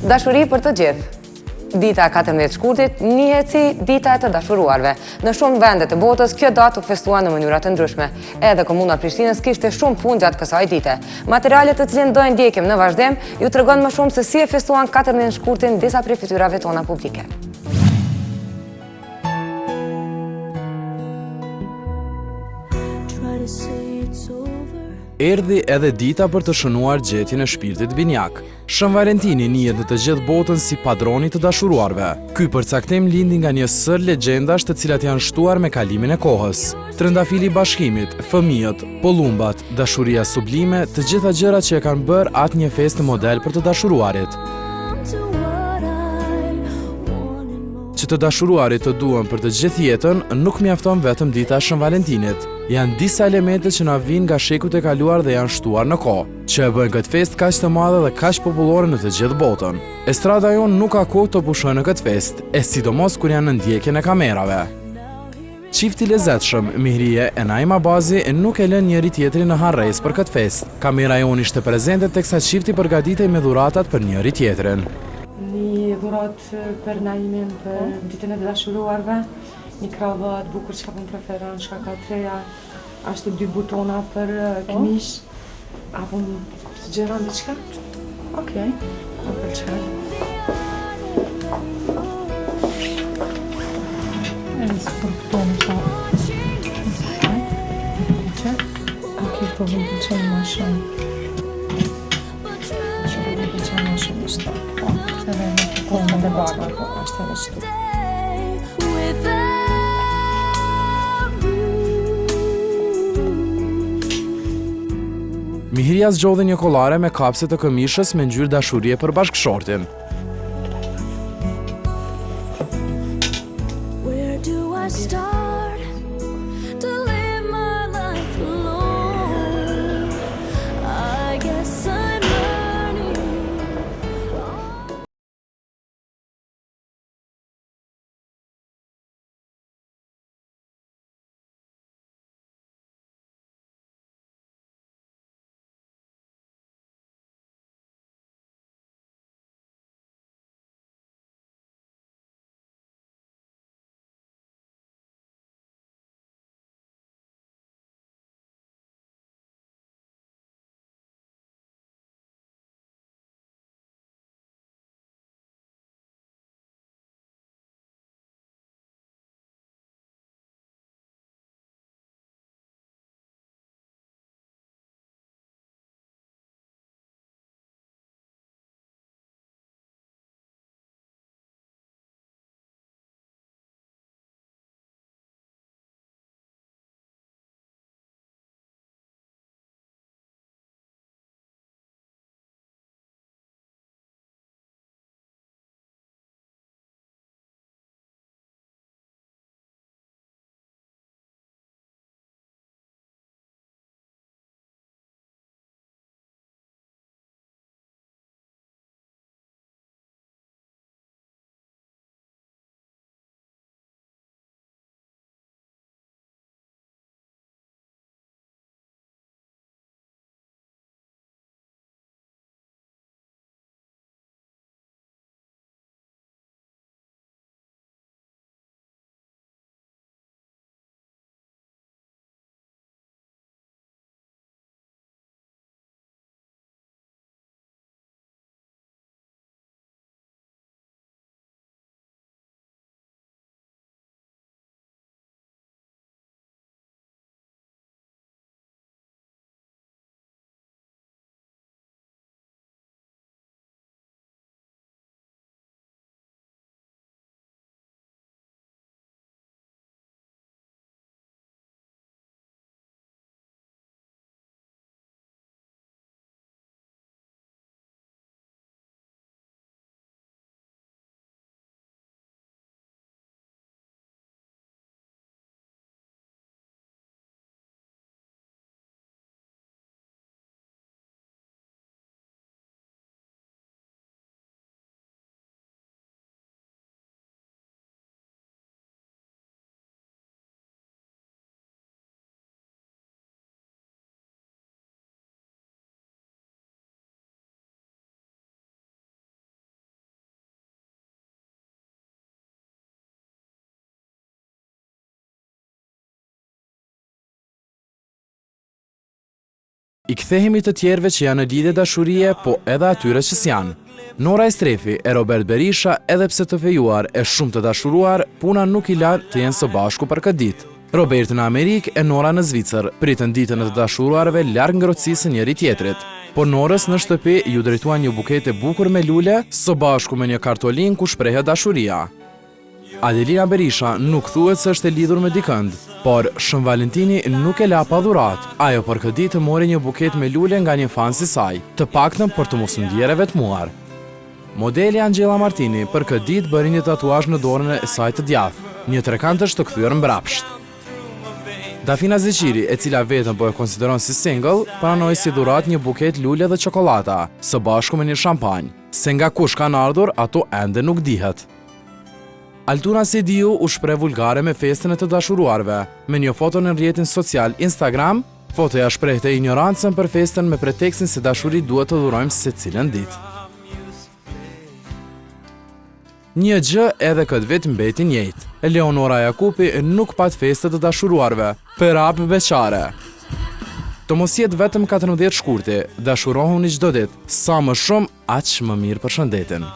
Dashuri për të gjithë. Dita 14 shkurtit njihet si dita e të dashuruarve. Në shumë vende të botës, kjo datë u festuan në mënyra të ndryshme. Edhe Komuna Prishtinës kishte shumë punë gjatë kësaj dite. Materialet të cilin do e ndjekim në vazhdim ju tregon më shumë se si e festuan 14 shkurtin disa prej fytyrave tona publike. Erdhi edhe dita për të shënuar gjetjen e shpirtit binjak. Shën Valentini njihet në të gjithë botën si padroni të dashuruarve. Ky përcaktim lindi nga një sër legjendash të cilat janë shtuar me kalimin e kohës. Trëndafili i bashkimit, fëmijët, pollumbat, dashuria sublime, të gjitha gjërat që e kanë bërë atë një festë model për të dashuruarit. Që të dashuruarit të duan për të gjithë jetën, nuk mjafton vetëm dita e Shën Valentinit. Janë disa elemente që na vinë nga shekujt e kaluar dhe janë shtuar në kohë, që e bëjnë këtë festë kaq të madhe dhe kaq popullore në të gjithë botën. Estrada jonë nuk ka kohë të pushojë në këtë festë, e sidomos kur janë në ndjekjen e kamerave. Çifti lezetshëm, Mihrie e Naima Bazi, nuk e lën njëri tjetrin në harres për këtë festë. Kamera jonë ishte prezente teksa çifti përgatitej me dhuratat për njëri tjetrin. Një dhurat për Naimin për ditën e dashuruarve, një kravat bukur që ka pun preferon, që ka treja, ashtu 2 butona për këmish, apo së gjeron diqka? Okej, më pëlqen. E nësë për butonë që okej, po më pëlqen ma shumë. Që më pëlqen ma shumë ishte. Edhe në përkohë dhe baga, po ashtë edhe shtu. Mihria zgjodhi një kollare me kapse të këmishës me ngjyrë dashurie për bashkëshortin. I kthehemi të tjerëve që janë në lidhje dashurie, po edhe atyre që s'janë. Nora Estrefi e Robert Berisha, edhe pse të fejuar e shumë të dashuruar, puna nuk i la të jenë së bashku për këtë ditë. Robert në Amerikë e Nora në Zvicër, pritën ditën e të dashuruarve larg ngrohtësisë njëri tjetrit. Por Norës në shtëpi ju drejtuan një buket e bukur me lule, së bashku me një kartolin ku shprehet dashuria. Adelina Berisha nuk thuhet se është e lidhur me dikënd, por Shën Valentini nuk e la pa dhurat. Ajo për këtë ditë mori një buket me lule nga një fan si saj, të paktën për të mos ndjerë vetmuar. Modeli Angela Martini për këtë ditë bëri një tatuazh në dorën e saj të djathtë, një trekantësh të kthyer mbrapsht. Dafina Zeqiri, e cila vetëm po e konsideron si single, pranoi si dhurat një buket lule dhe çokolata, së bashku me një shampanjë. Se nga kush kanë ardhur, ato ende nuk dihet. Altuna Sediu u shpreh vulgare me festën e të dashuruarve. Me një foto në rrjetin social Instagram, fotoja shprehte ignorancën për festën me pretekstin se dashuri duhet të dhurojmë secilën ditë. Një gjë edhe këtë vit mbeti njëjtë. Eleonora Jakupi nuk pat festë të dashuruarve, për hap beqare. Të mos jetë vetëm 14 shkurti, dashurohuni çdo ditë, sa më shumë aq më mirë për shëndetin.